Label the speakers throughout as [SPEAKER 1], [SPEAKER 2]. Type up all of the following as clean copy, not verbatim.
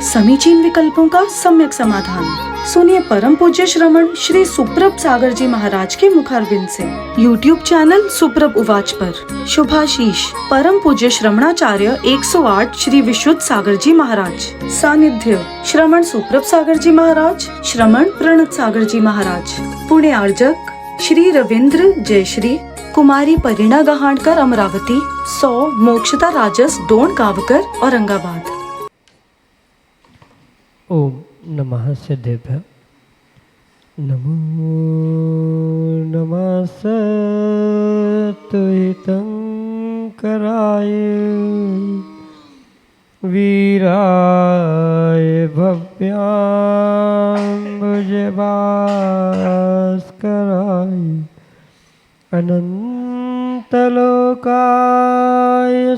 [SPEAKER 1] समीचीन विकल्पों का सम्यक समाधान। सुनिए परम पूज्य श्रमण श्री सुप्रभ सागर जी महाराज के मुखारविंद से YouTube चैनल सुप्रभ उवाच पर शुभाशीष परम पूज्य श्रमणाचार्य 108 श्री विशुद्ध सागर जी महाराज। सानिध्य श्रमण सुप्रभ सागर जी महाराज, श्रमण प्रणत सागर जी महाराज। पुणे आर्जक श्री रविंद्र जयश्री, कुमारी परिणा गहाणकर अमरावती, 100 मोक्षता राजस डोन गावकर औरंगाबाद।
[SPEAKER 2] ओम नमः सिद्धेभ्य। नमो नमः सत्तुहितं कराय वीराय भव्याम्बुजभास्कराय अनन्तलोकाय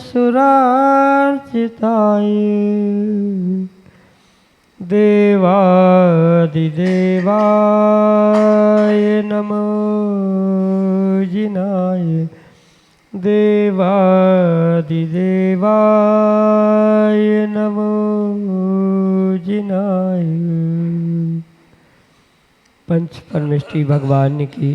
[SPEAKER 2] सुरार्चिताय देवादिदेवाय नमो जिनाय देवादिदेवाय नमो जिनाय। पंच परमेष्टि भगवान की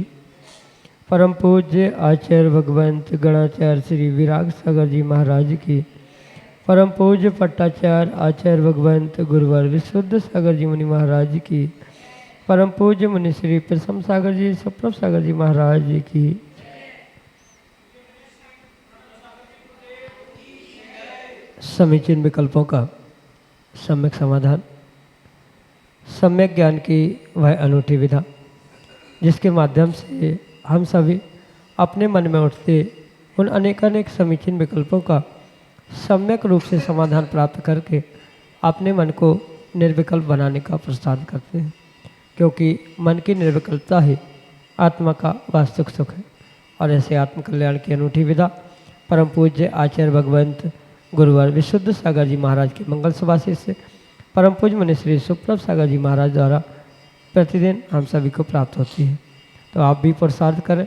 [SPEAKER 2] परम पूज्य आचार्य भगवंत गणाचार्य श्री विराग सागर जी महाराज की, परम पूज्य पट्टाचार्य आचार्य भगवंत गुरुवर विशुद्ध सागर जी मुनि महाराज की, परम पूज्य मुनि श्री प्रसम सागर जी सुप्रभ सागर जी महाराज जी की। समीचीन विकल्पों का सम्यक समाधान। सम्यक ज्ञान की वह अनूठी विधा जिसके माध्यम से हम सभी अपने मन में उठते उन अनेकानेक समीचीन विकल्पों का सम्यक रूप से समाधान प्राप्त करके अपने मन को निर्विकल्प बनाने का प्रस्ताव करते हैं, क्योंकि मन की निर्विकल्पता ही आत्मा का वास्तविक सुख है। और ऐसे आत्मकल्याण की अनूठी विधा परम पूज्य आचार्य भगवंत गुरुवर विशुद्ध सागर जी महाराज के मंगल सुभाषित से परम पूज्य मुनि श्री सुप्रभ सागर जी महाराज द्वारा प्रतिदिन हम सभी को प्राप्त होती है। तो आप भी पुरुषार्थ करें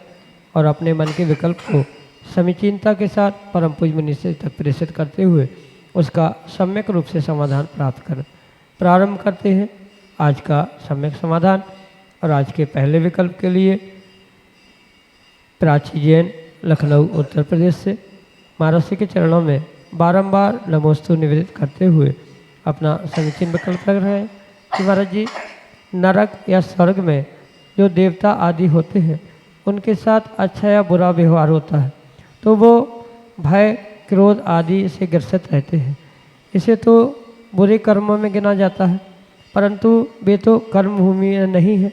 [SPEAKER 2] और अपने मन के विकल्प को समीचीनता के साथ परम पूज्य मुनि से तक प्रेषित करते हुए उसका सम्यक रूप से समाधान प्राप्त करें। प्रारंभ करते हैं आज का सम्यक समाधान। और आज के पहले विकल्प के लिए प्राची जैन लखनऊ उत्तर प्रदेश से महाराज के चरणों में बारंबार नमोस्तु निवेदित करते हुए अपना समीचीन विकल्प लग रहे हैं कि महाराज जी, नरक या स्वर्ग में जो देवता आदि होते हैं उनके साथ अच्छा या बुरा व्यवहार होता है तो वो भय क्रोध आदि से ग्रसित रहते हैं। इसे तो बुरे कर्मों में गिना जाता है, परंतु वे तो कर्म भूमि नहीं है,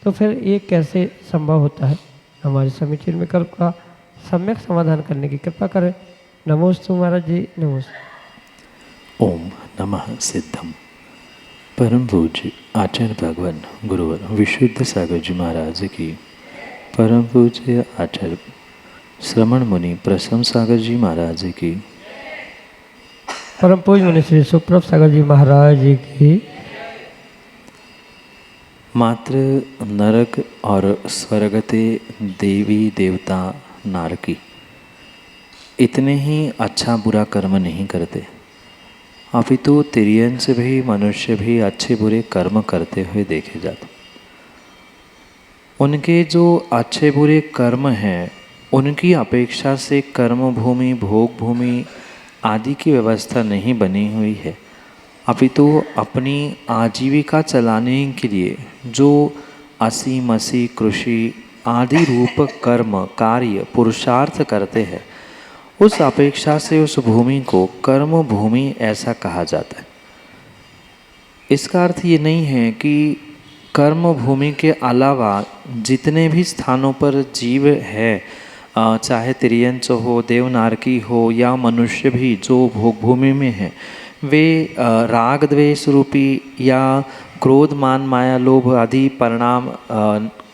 [SPEAKER 2] तो फिर ये कैसे संभव होता है। हमारे समीचीन विकल्प का सम्यक समाधान करने की कृपा करें। नमोस्तु महाराज जी, नमोस्तु।
[SPEAKER 3] ओम नमः सिद्धम। परम पूज्य आचार्य भगवान गुरुवर विशुद्ध सागर जी महाराज की, परम पूज्य आचार्य श्रमण मुनि प्रसम सागर जी महाराज की,
[SPEAKER 2] परम पूज्य मुनि श्री सुप्रभ सागर जी महाराज जी की।
[SPEAKER 3] मात्र नरक और स्वर्गते देवी देवता नारकी इतने ही अच्छा बुरा कर्म नहीं करते, अपितु तिर्यंश भी मनुष्य भी अच्छे बुरे कर्म करते हुए देखे जाते। उनके जो अच्छे बुरे कर्म हैं उनकी अपेक्षा से कर्म भूमि भोग भूमि आदि की व्यवस्था नहीं बनी हुई है, अपितु अपनी आजीविका चलाने के लिए जो असी मसी कृषि आदि रूप कर्म कार्य पुरुषार्थ करते हैं उस अपेक्षा से उस भूमि को कर्म भूमि ऐसा कहा जाता है। इसका अर्थ ये नहीं है कि कर्म भूमि के अलावा जितने भी स्थानों पर जीव है, चाहे तिर्यंश हो, देवनारकी हो या मनुष्य भी जो भोग भूमि में है, वे राग द्वेष रूपी या क्रोध मान माया लोभ आदि परिणाम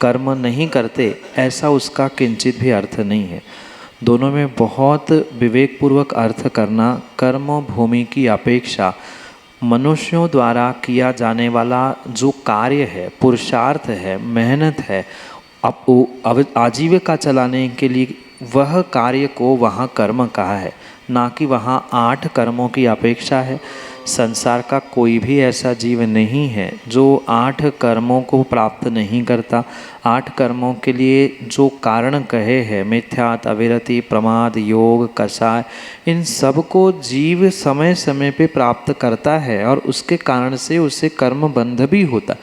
[SPEAKER 3] कर्म नहीं करते, ऐसा उसका किंचित भी अर्थ नहीं है। दोनों में बहुत विवेकपूर्वक अर्थ करना कर्म भूमि की अपेक्षा मनुष्यों द्वारा किया जाने वाला जो कार्य है, पुरुषार्थ है, मेहनत है, अब आजीविका चलाने के लिए वह कार्य को वहाँ कर्म कहा है, ना कि वहाँ 8 कर्मों की अपेक्षा है। संसार का कोई भी ऐसा जीव नहीं है जो 8 कर्मों को प्राप्त नहीं करता। 8 कर्मों के लिए जो कारण कहे हैं, मिथ्यात, अविरति, प्रमाद, योग, कषाय, इन सब को जीव समय समय पे प्राप्त करता है और उसके कारण से उसे कर्म बंध भी होता।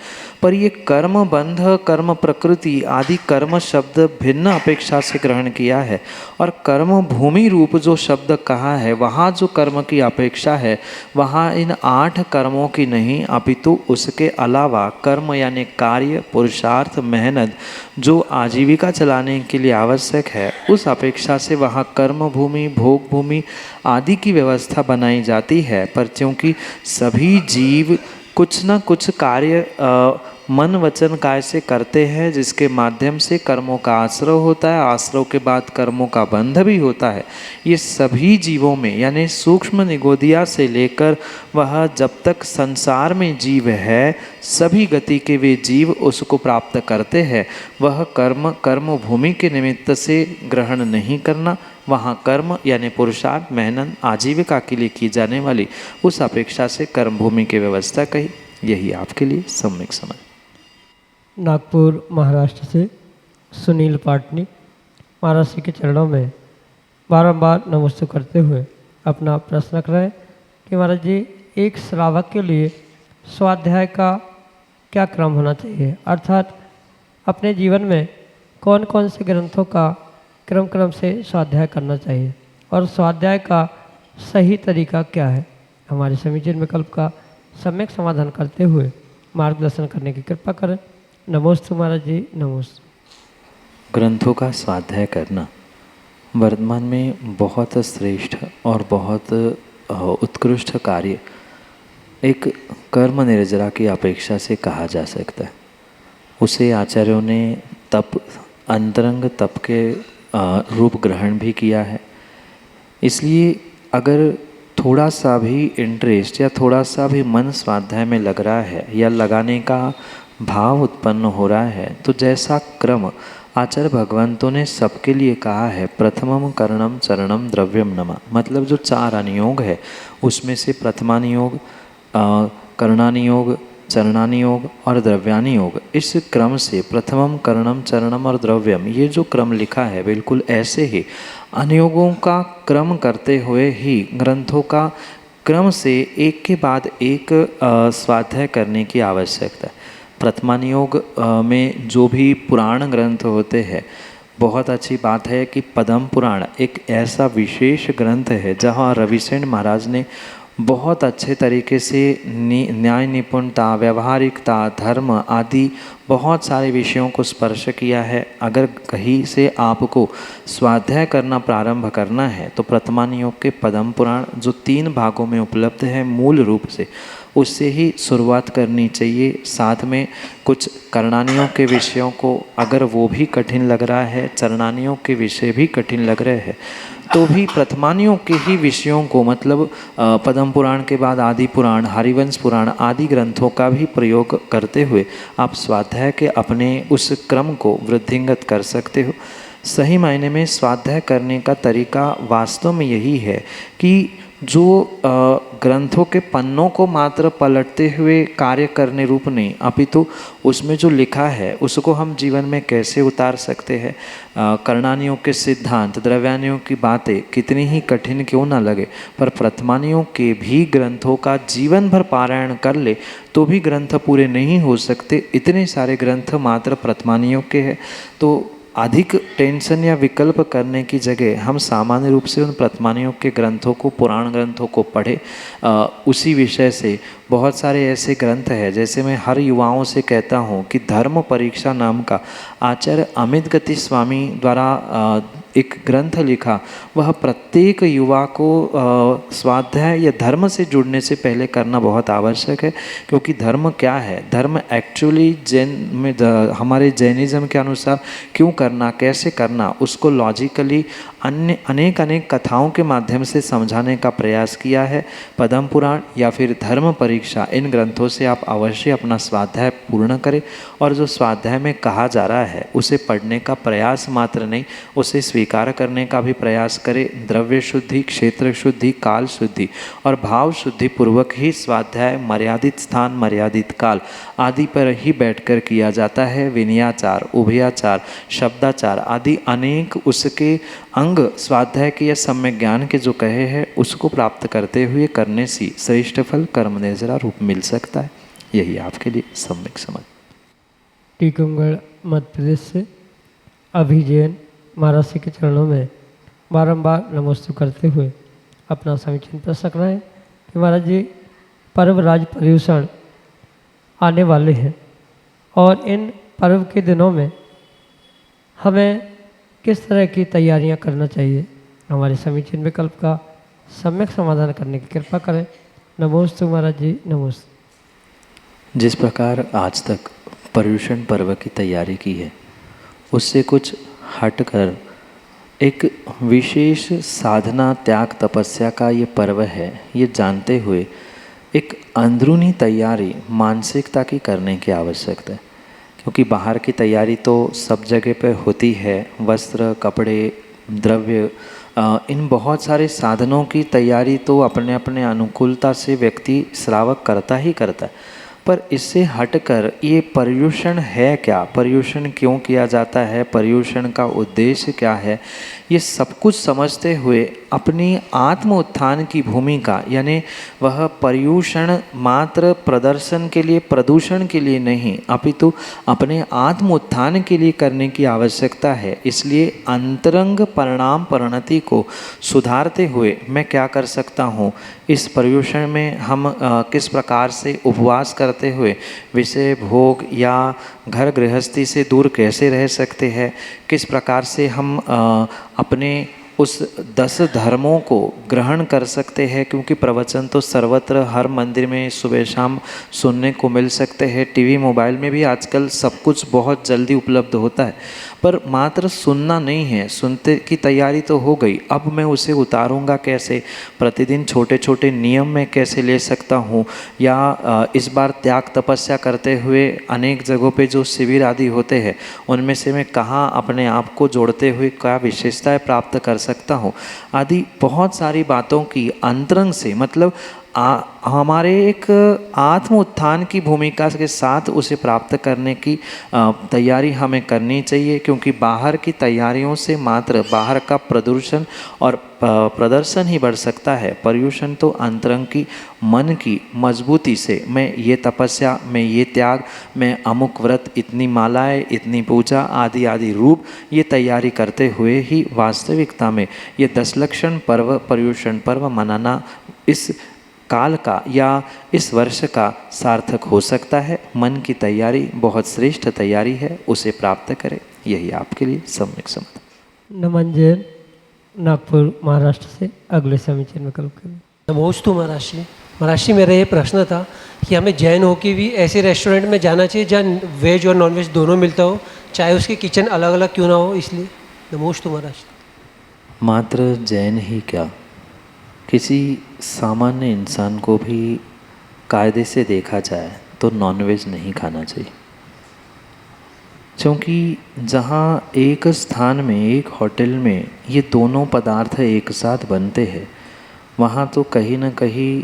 [SPEAKER 3] पर ये कर्म बंध, कर्म प्रकृति आदि कर्म शब्द भिन्न अपेक्षा से ग्रहण किया है और कर्म भूमि रूप जो शब्द कहा है, वहाँ जो कर्म की अपेक्षा है वहाँ इन 8 कर्मों की नहीं, अपितु उसके अलावा कर्म यानी कार्य, पुरुषार्थ, मेहनत जो आजीविका चलाने के लिए आवश्यक है, उस अपेक्षा से वहाँ कर्म भूमि, भोग भूमि आदि की व्यवस्था बनाई जाती है। पर क्योंकि सभी जीव कुछ न कुछ कार्य मन वचन काय से करते हैं, जिसके माध्यम से कर्मों का आश्रव होता है, आश्रव के बाद कर्मों का बंध भी होता है। ये सभी जीवों में यानी सूक्ष्म निगोदिया से लेकर वह जब तक संसार में जीव है, सभी गति के वे जीव उसको प्राप्त करते हैं। वह कर्म भूमि के निमित्त से ग्रहण नहीं करना, वहाँ कर्म यानी पुरुषार्थ, मेहनत, आजीविका के लिए की जाने वाली उस अपेक्षा से कर्म भूमि की व्यवस्था कही। यही आपके लिए सम्यक समझ।
[SPEAKER 2] नागपुर महाराष्ट्र से सुनील पाटनी महाराज जी के चरणों में बारंबार नमस्ते करते हुए अपना प्रश्न कर रहे हैं कि महाराज जी, एक श्रावक के लिए स्वाध्याय का क्या क्रम होना चाहिए, अर्थात अपने जीवन में कौन कौन से ग्रंथों का क्रम से स्वाध्याय करना चाहिए और स्वाध्याय का सही तरीका क्या है। हमारे समीचीन विकल्प का सम्यक समाधान करते हुए मार्गदर्शन करने की कृपा करें। नमोस्तु महाराज जी, नमोस्तु।
[SPEAKER 3] ग्रंथों का स्वाध्याय करना वर्तमान में बहुत श्रेष्ठ और बहुत उत्कृष्ट कार्य एक कर्म निर्जरा की अपेक्षा से कहा जा सकता है। उसे आचार्यों ने तप, अंतरंग तप के रूप ग्रहण भी किया है। इसलिए अगर थोड़ा सा भी इंटरेस्ट या थोड़ा सा भी मन स्वाध्याय में लग रहा है या लगाने का भाव उत्पन्न हो रहा है, तो जैसा क्रम आचार्य भगवंतों ने सबके लिए कहा है, प्रथमम करणम चरणम द्रव्यम नमः, मतलब जो 4 अनुयोग है उसमें से प्रथमानुयोग, करणानुयोग, चरणानुयोग और द्रव्यानुयोग, इस क्रम से प्रथमम करणम चरणम और द्रव्यम, ये जो क्रम लिखा है बिल्कुल ऐसे ही अनुयोगों का क्रम करते हुए ही ग्रंथों का क्रम से एक के बाद एक स्वाध्याय करने की आवश्यकता है। प्रथमानुयोग में जो भी पुराण ग्रंथ होते हैं, बहुत अच्छी बात है कि पद्म पुराण एक ऐसा विशेष ग्रंथ है जहाँ रविसेन महाराज ने बहुत अच्छे तरीके से न्याय निपुणता, व्यवहारिकता, धर्म आदि बहुत सारे विषयों को स्पर्श किया है। अगर कहीं से आपको स्वाध्याय करना प्रारंभ करना है तो प्रथमानुयोग के पद्म पुराण जो 3 भागों में उपलब्ध है मूल रूप से, उससे ही शुरुआत करनी चाहिए। साथ में कुछ करणानियों के विषयों को अगर वो भी कठिन लग रहा है, चरणानियों के विषय भी कठिन लग रहे हैं, तो भी प्रथमानियों के ही विषयों को, मतलब पद्म पुराण के बाद आदि पुराण, हरिवंश पुराण आदि ग्रंथों का भी प्रयोग करते हुए आप स्वाध्याय के अपने उस क्रम को वृद्धिंगत कर सकते हो। सही मायने में स्वाध्याय करने का तरीका वास्तव में यही है कि जो ग्रंथों के पन्नों को मात्र पलटते हुए कार्य करने रूप नहीं, अपितु उसमें जो लिखा है उसको हम जीवन में कैसे उतार सकते हैं। करणानियों के सिद्धांत, द्रव्यानियों की बातें कितनी ही कठिन क्यों ना लगे, पर प्रथमानियों के भी ग्रंथों का जीवन भर पारायण कर ले तो भी ग्रंथ पूरे नहीं हो सकते। इतने सारे ग्रंथ मात्र प्रथमानियों के हैं। तो अधिक टेंशन या विकल्प करने की जगह हम सामान्य रूप से उन प्रथमानुयोग के ग्रंथों को, पुराण ग्रंथों को पढ़े। उसी विषय से बहुत सारे ऐसे ग्रंथ हैं, जैसे मैं हर युवाओं से कहता हूँ कि धर्म परीक्षा नाम का आचार्य अमित गति स्वामी द्वारा एक ग्रंथ लिखा, वह प्रत्येक युवा को स्वाध्याय या धर्म से जुड़ने से पहले करना बहुत आवश्यक है। क्योंकि धर्म क्या है, धर्म एक्चुअली जैन में हमारे जैनिज़्म के अनुसार क्यों करना, कैसे करना, उसको लॉजिकली अन्य अनेक अनेक कथाओं के माध्यम से समझाने का प्रयास किया है। पद्म पुराण या फिर धर्म परीक्षा, इन ग्रंथों से आप अवश्य अपना स्वाध्याय पूर्ण करें और जो स्वाध्याय में कहा जा रहा है उसे पढ़ने का प्रयास मात्र नहीं, उसे स्वीकार करने का भी प्रयास करें। द्रव्य शुद्धि, क्षेत्र शुद्धि, काल शुद्धि और भाव शुद्धि पूर्वक ही स्वाध्याय मर्यादित स्थान, मर्यादित काल आदि पर ही बैठकर किया जाता है। विनयाचार, उभयाचार, शब्दाचार आदि अनेक उसके अंग स्वाध्याय के या सम्यक ज्ञान के जो कहे हैं उसको प्राप्त करते हुए करने से श्रेष्ठ फल कर्म निर्जरा रूप मिल सकता है। यही आपके लिए सम्यक समझ।
[SPEAKER 2] टीकमगढ़ मध्य प्रदेश से अभिजैन महाराज जी के चरणों में बारंबार नमोस्तु करते हुए अपना समीचीन प्रश्न रखना है कि महाराज जी पर्व राज पर्यूषण आने वाले हैं और इन पर्व के दिनों में हमें किस तरह की तैयारियां करना चाहिए, हमारे समीचीन विकल्प का सम्यक समाधान करने की कृपा करें। नमोस्तु महाराज जी, नमोस्तु।
[SPEAKER 3] जिस प्रकार आज तक पर्यूषण पर्व की तैयारी की है उससे कुछ हटकर एक विशेष साधना, त्याग, तपस्या का ये पर्व है, ये जानते हुए एक अंदरूनी तैयारी मानसिकता की करने की आवश्यकता है। क्योंकि बाहर की तैयारी तो सब जगह पे होती है, वस्त्र, कपड़े, द्रव्य, इन बहुत सारे साधनों की तैयारी तो अपने अपने अनुकूलता से व्यक्ति श्रावक करता ही करता है। पर इससे हटकर ये पर्यूषण है क्या, पर्यूषण क्यों किया जाता है, पर्यूषण का उद्देश्य क्या है, ये सब कुछ समझते हुए अपनी आत्म उत्थान की भूमिका, यानी वह पर्यूषण मात्र प्रदर्शन के लिए, प्रदूषण के लिए नहीं अपितु अपने आत्म उत्थान के लिए करने की आवश्यकता है। इसलिए अंतरंग परिणाम परिणति को सुधारते हुए मैं क्या कर सकता हूँ, इस पर्यूषण में हम किस प्रकार से उपवास करते हुए विषय भोग या घर गृहस्थी से दूर कैसे रह सकते हैं, किस प्रकार से हम अपने उस 10 धर्मों को ग्रहण कर सकते हैं। क्योंकि प्रवचन तो सर्वत्र हर मंदिर में सुबह शाम सुनने को मिल सकते हैं, टीवी मोबाइल में भी आजकल सब कुछ बहुत जल्दी उपलब्ध होता है, पर मात्र सुनना नहीं है, सुनते की तैयारी तो हो गई, अब मैं उसे उतारूंगा कैसे, प्रतिदिन छोटे छोटे नियम मैं कैसे ले सकता हूँ, या इस बार त्याग तपस्या करते हुए अनेक जगहों पे जो शिविर आदि होते हैं उनमें से मैं कहाँ अपने आप को जोड़ते हुए क्या विशेषताएं प्राप्त कर सकता हूँ, आदि बहुत सारी बातों की अंतरंग से, मतलब हमारे एक आत्म उत्थान की भूमिका के साथ उसे प्राप्त करने की तैयारी हमें करनी चाहिए। क्योंकि बाहर की तैयारियों से मात्र बाहर का प्रदूषण और प्रदर्शन ही बढ़ सकता है। पर्यूषण तो अंतरंग की, मन की मजबूती से मैं ये तपस्या, मैं ये त्याग, मैं अमुक व्रत, इतनी मालाएं, इतनी पूजा आदि आदि रूप, ये तैयारी करते हुए ही वास्तविकता में ये 10 लक्षण पर्व, पर्यूषण पर्व मनाना इस काल का या इस वर्ष का सार्थक हो सकता है। मन की तैयारी बहुत श्रेष्ठ तैयारी है, उसे प्राप्त करें, यही आपके लिए सम्यक समाधान।
[SPEAKER 2] नमन जैन, नागपुर महाराष्ट्र से अगले समीचीन विकल्प करें।
[SPEAKER 4] नमोस्तु महाराज जी। महाराज जी, मेरा ये प्रश्न था कि हमें जैन हो के भी ऐसे रेस्टोरेंट में जाना चाहिए जहाँ वेज और नॉनवेज दोनों मिलता हो, चाहे उसके किचन अलग अलग क्यों ना हो, इसलिए नमोस्तु महाराज।
[SPEAKER 3] मात्र जैन ही क्या, किसी सामान्य इंसान को भी कायदे से देखा जाए तो नॉनवेज नहीं खाना चाहिए। क्योंकि जहाँ एक स्थान में, एक होटल में ये दोनों पदार्थ एक साथ बनते हैं, वहाँ तो कहीं ना कहीं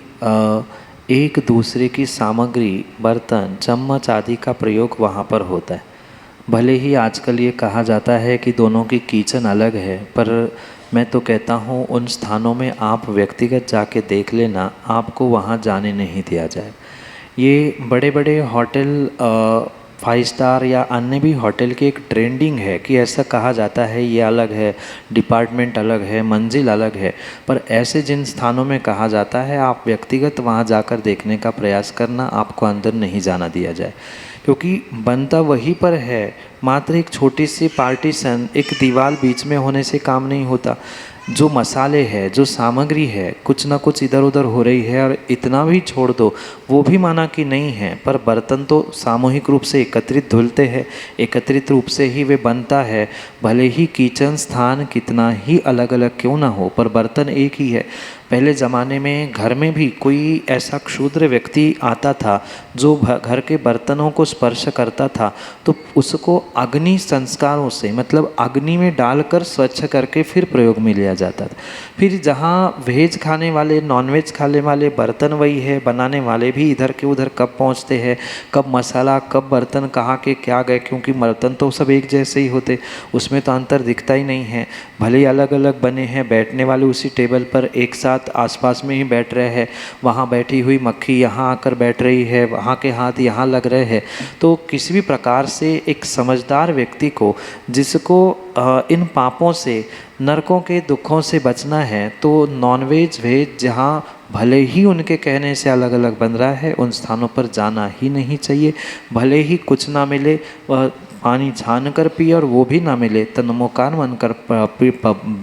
[SPEAKER 3] एक दूसरे की सामग्री, बर्तन, चम्मच आदि का प्रयोग वहाँ पर होता है। भले ही आजकल ये कहा जाता है कि दोनों की किचन अलग है, पर मैं तो कहता हूँ उन स्थानों में आप व्यक्तिगत जाके देख लेना, आपको वहाँ जाने नहीं दिया जाए। ये बड़े बड़े होटल 5 स्टार या अन्य भी होटल की एक ट्रेंडिंग है कि ऐसा कहा जाता है ये अलग है, डिपार्टमेंट अलग है, मंजिल अलग है, पर ऐसे जिन स्थानों में कहा जाता है आप व्यक्तिगत वहाँ जाकर देखने का प्रयास करना, आपको अंदर नहीं जाना दिया जाए। क्योंकि बनता वहीं पर है, मात्र एक छोटी सी पार्टीशन, एक दीवार बीच में होने से काम नहीं होता। जो मसाले है, जो सामग्री है, कुछ ना कुछ इधर उधर हो रही है और इतना भी छोड़ दो, वो भी माना कि नहीं है, पर बर्तन तो सामूहिक रूप से एकत्रित धुलते हैं, एकत्रित रूप से ही वे बनता है। भले ही किचन स्थान कितना ही अलग अलग क्यों ना हो, पर बर्तन एक ही है। पहले ज़माने में घर में भी कोई ऐसा क्षुद्र व्यक्ति आता था जो घर के बर्तनों को स्पर्श करता था तो उसको अग्नि संस्कारों से, मतलब अग्नि में डालकर स्वच्छ करके फिर प्रयोग में लिया जाता था। फिर जहाँ वेज खाने वाले, नॉनवेज खाने वाले बर्तन वही है, बनाने वाले भी इधर के उधर कब पहुँचते हैं, कब मसाला, कब बर्तन कहाँ के क्या गए, क्योंकि बर्तन तो सब एक जैसे ही होते, उसमें तो अंतर दिखता ही नहीं है। भले ही अलग अलग बने हैं, बैठने वाले उसी टेबल पर एक साथ आसपास में ही बैठ रहे हैं, वहाँ बैठी हुई मक्खी यहाँ आकर बैठ रही है, वहाँ के हाथ यहाँ लग रहे हैं। तो किसी भी प्रकार से एक समझदार व्यक्ति को, जिसको इन पापों से, नरकों के दुखों से बचना है, तो नॉनवेज वेज जहाँ भले ही उनके कहने से अलग अलग बन रहा है उन स्थानों पर जाना ही नहीं चाहिए। भले ही कुछ ना मिले, वह पानी छान कर पिए और वो भी ना मिले, तन्मोकार मन कर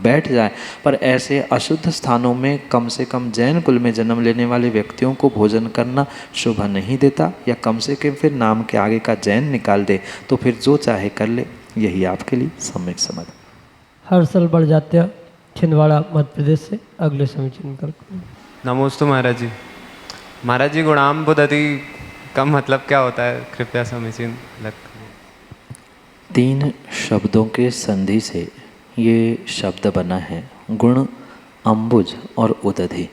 [SPEAKER 3] बैठ जाए, पर ऐसे अशुद्ध स्थानों में कम से कम जैन कुल में जन्म लेने वाले व्यक्तियों को भोजन करना शोभा नहीं देता, या कम से कम फिर नाम के आगे का जैन निकाल दे तो फिर जो चाहे कर ले। यही आपके लिए सम्यक समाधान।
[SPEAKER 2] हर्षल बड़जात्या, छिंदवाड़ा, मध्य प्रदेश से अगले समीचीन विकल्प।
[SPEAKER 5] नमोस्तु महाराज जी। महाराज जी, गुणाम बुद्धि का मतलब क्या होता है, कृपया समीचीन लग।
[SPEAKER 3] 3 शब्दों के संधि से ये शब्द बना है, गुण, अम्बुज और उदधि।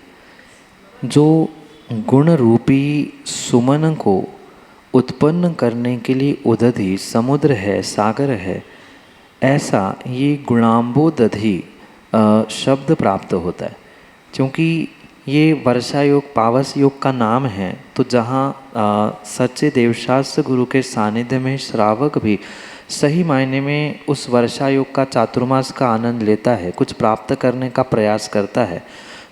[SPEAKER 3] जो गुण रूपी सुमन को उत्पन्न करने के लिए उदधि समुद्र है, सागर है, ऐसा ये गुणाम्बोदधि शब्द प्राप्त होता है। क्योंकि ये वर्षा योग, पावस योग का नाम है, तो जहाँ सच्चे देवशास्त्र गुरु के सानिध्य में श्रावक भी सही मायने में उस वर्षा योग का, चातुर्मास का आनंद लेता है, कुछ प्राप्त करने का प्रयास करता है,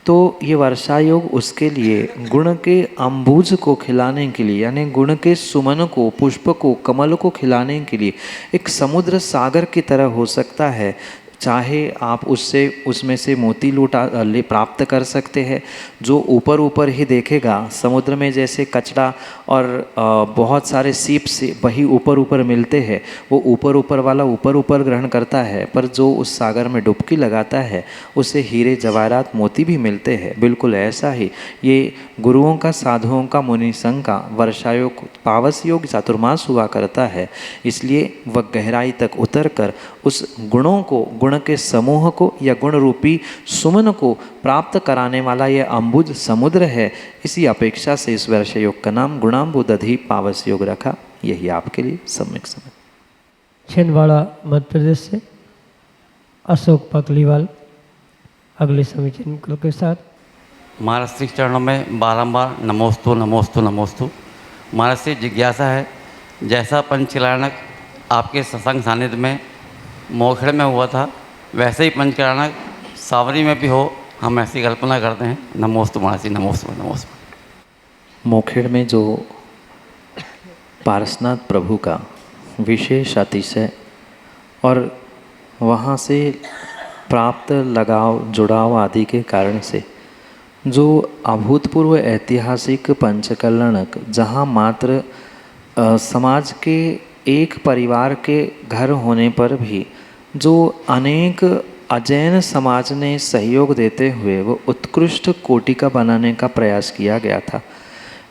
[SPEAKER 3] तो ये वर्षा योग उसके लिए गुण के अम्बुज को खिलाने के लिए, यानी गुण के सुमन को, पुष्प को, कमल को खिलाने के लिए एक समुद्र सागर की तरह हो सकता है। चाहे आप उसमें से मोती ले प्राप्त कर सकते हैं, जो ऊपर ऊपर ही देखेगा। समुद्र में जैसे कचरा और बहुत सारे सीप से वही ऊपर ऊपर मिलते हैं, वो ऊपर ऊपर वाला ऊपर ऊपर ग्रहण करता है, पर जो उस सागर में डुबकी लगाता है उसे हीरे जवाहरात मोती भी मिलते हैं। बिल्कुल ऐसा ही ये गुरुओं का, साधुओं का, मुनि संघ का वर्षायोग, पावस योग, चातुर्मास हुआ करता है। इसलिए वह गहराई तक उतर कर उस गुणों को, गुण के समूह को या गुण रूपी सुमन को प्राप्त कराने वाला यह अम्बुज समुद्र है। इसी अपेक्षा से इस वर्ष योग का नाम गुणाम्बुदधि पावस योग रखा। यही आपके लिए सम्यक समझ।
[SPEAKER 2] छिंदवाड़ा, मध्य प्रदेश से अशोक पकलीवाल अगले समीचीन विकल्प के साथ।
[SPEAKER 6] महाराज श्री चरणों में बारंबार नमोस्तु नमोस्तु नमोस्तु। महाराज से जिज्ञासा है, जैसा पंचकलानक आपके सत्संग सानिध्य में मोखड़े में हुआ था, वैसे ही पंचकलानक सावरी में भी हो, हम ऐसी कल्पना करते हैं। नमोस्तु महाराज जी, नमोस्तु नमोस्तु।
[SPEAKER 3] मोखेड़ में जो पारसनाथ प्रभु का विशेष अतिशय और वहाँ से प्राप्त लगाव, जुड़ाव आदि के कारण से जो अभूतपूर्व ऐतिहासिक पंचकल्याणक, जहाँ मात्र समाज के एक परिवार के घर होने पर भी जो अनेक अजैन समाज ने सहयोग देते हुए वो उत्कृष्ट कोटि का बनाने का प्रयास किया गया था,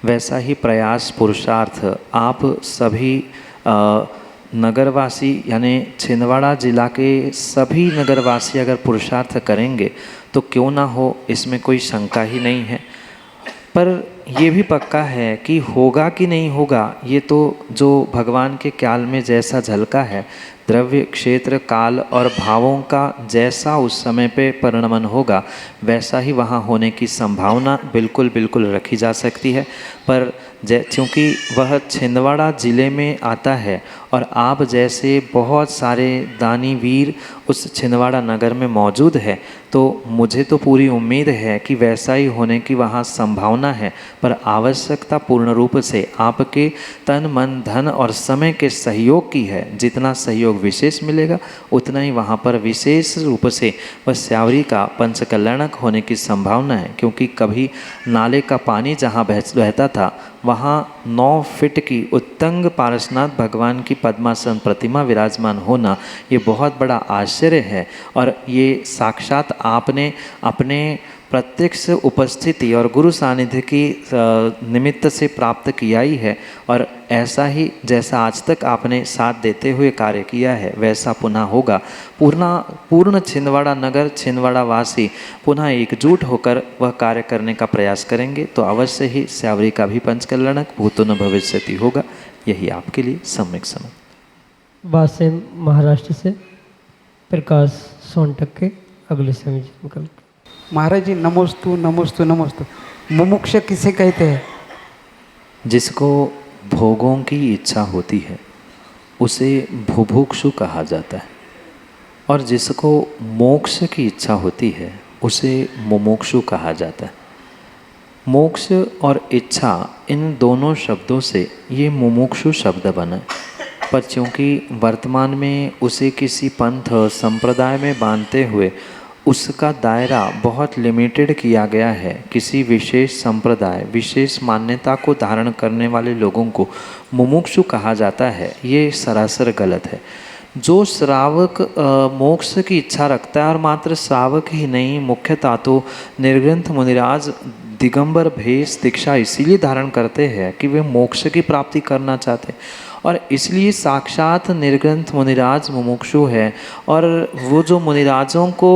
[SPEAKER 3] वैसा ही प्रयास, पुरुषार्थ आप सभी नगरवासी यानी छिंदवाड़ा जिला के सभी नगरवासी अगर पुरुषार्थ करेंगे तो क्यों ना हो, इसमें कोई शंका ही नहीं है। पर ये भी पक्का है कि होगा कि नहीं होगा, ये तो जो भगवान के काल में जैसा झलका है, द्रव्य, क्षेत्र, काल और भावों का जैसा उस समय पे परिणमन होगा, वैसा ही वहाँ होने की संभावना बिल्कुल बिल्कुल रखी जा सकती है। पर क्योंकि वह छिंदवाड़ा ज़िले में आता है और आप जैसे बहुत सारे दानी वीर उस छिंदवाड़ा नगर में मौजूद है, तो मुझे तो पूरी उम्मीद है कि वैसा ही होने की वहाँ संभावना है। पर आवश्यकता पूर्ण रूप से आपके तन मन धन और समय के सहयोग की है। जितना सहयोग विशेष मिलेगा उतना ही वहाँ पर विशेष रूप से वह स्यावरी का पंचकल्याणक होने की संभावना है। क्योंकि कभी नाले का पानी जहाँ बहता था वहाँ 9 फीट की उत्तंग पारसनाथ भगवान की पद्मासन प्रतिमा विराजमान होना ये बहुत बड़ा आश्चर्य है। और ये साक्षात आपने अपने प्रत्यक्ष उपस्थिति और गुरु सानिध्य की निमित्त से प्राप्त किया ही है। और ऐसा ही जैसा आज तक आपने साथ देते हुए कार्य किया है वैसा पुनः होगा। पूर्ण छिंदवाड़ा नगर छिंदवाड़ा वासी पुनः एकजुट होकर वह कार्य करने का प्रयास करेंगे तो अवश्य ही स्यावरी का भी पंचकल्याणक भूतो न भविष्यति होगा। यही आपके लिए सम्यक समझ।
[SPEAKER 2] वासेम महाराष्ट्र से प्रकाश सोनटक के अगले समीचीन विकल्प।
[SPEAKER 7] महाराज जी नमोस्तु नमोस्तु नमोस्तु। मुमुक्ष किसे कहते हैं?
[SPEAKER 3] जिसको भोगों की इच्छा होती है उसे भुभुक्षु कहा जाता है, और जिसको मोक्ष की इच्छा होती है उसे मुमुक्षु कहा जाता है। मोक्ष और इच्छा इन दोनों शब्दों से ये मुमुक्षु शब्द बना, पर चूँकि वर्तमान में उसे किसी पंथ संप्रदाय में बांधते हुए उसका दायरा बहुत लिमिटेड किया गया है। किसी विशेष संप्रदाय विशेष मान्यता को धारण करने वाले लोगों को मुमुक्षु कहा जाता है, ये सरासर गलत है। जो श्रावक मोक्ष की इच्छा रखता है, और मात्र श्रावक ही नहीं, मुख्यतः तो निर्ग्रंथ मुनिराज दिगंबर भेष दीक्षा इसीलिए धारण करते हैं कि वे मोक्ष की प्राप्ति करना चाहते हैं, और इसलिए साक्षात निर्ग्रंथ मुनिराज मुमुक्षु है। और वो जो मुनिराजों को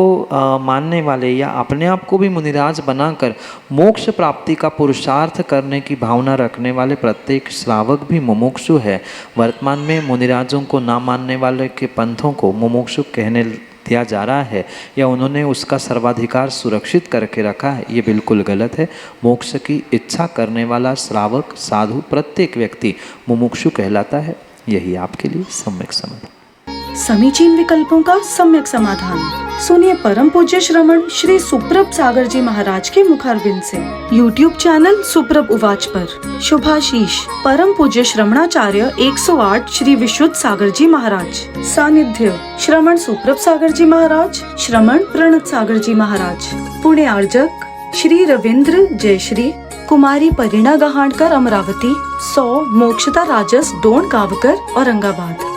[SPEAKER 3] मानने वाले या अपने आप को भी मुनिराज बनाकर मोक्ष प्राप्ति का पुरुषार्थ करने की भावना रखने वाले प्रत्येक श्रावक भी मुमुक्षु है। वर्तमान में मुनिराजों को ना मानने वाले के पंथों को मुमुक्षु कहने दिया जा रहा है, या उन्होंने उसका सर्वाधिकार सुरक्षित करके रखा है, ये बिल्कुल गलत है। मोक्ष की इच्छा करने वाला श्रावक साधु प्रत्येक व्यक्ति मुमुक्षु कहलाता है। यही आपके लिए सम्यक समझ।
[SPEAKER 1] समीचीन विकल्पों का सम्यक समाधान सुनिए परम पूज्य श्रमण श्री सुप्रभ सागर जी महाराज के मुखारविंद से। YouTube चैनल सुप्रभ उवाच पर शुभाशीष परम पूज्य श्रमणाचार्य 108 श्री विशुद्ध सागर जी महाराज। सानिध्य श्रमण सुप्रभ सागर जी महाराज, श्रमण प्रणत सागर जी महाराज। पुणे आर्जक श्री रविंद्र जयश्री, कुमारी परिणा गहाणकर अमरावती, 100 मोक्षता राजस डोन गावकर औरंगाबाद।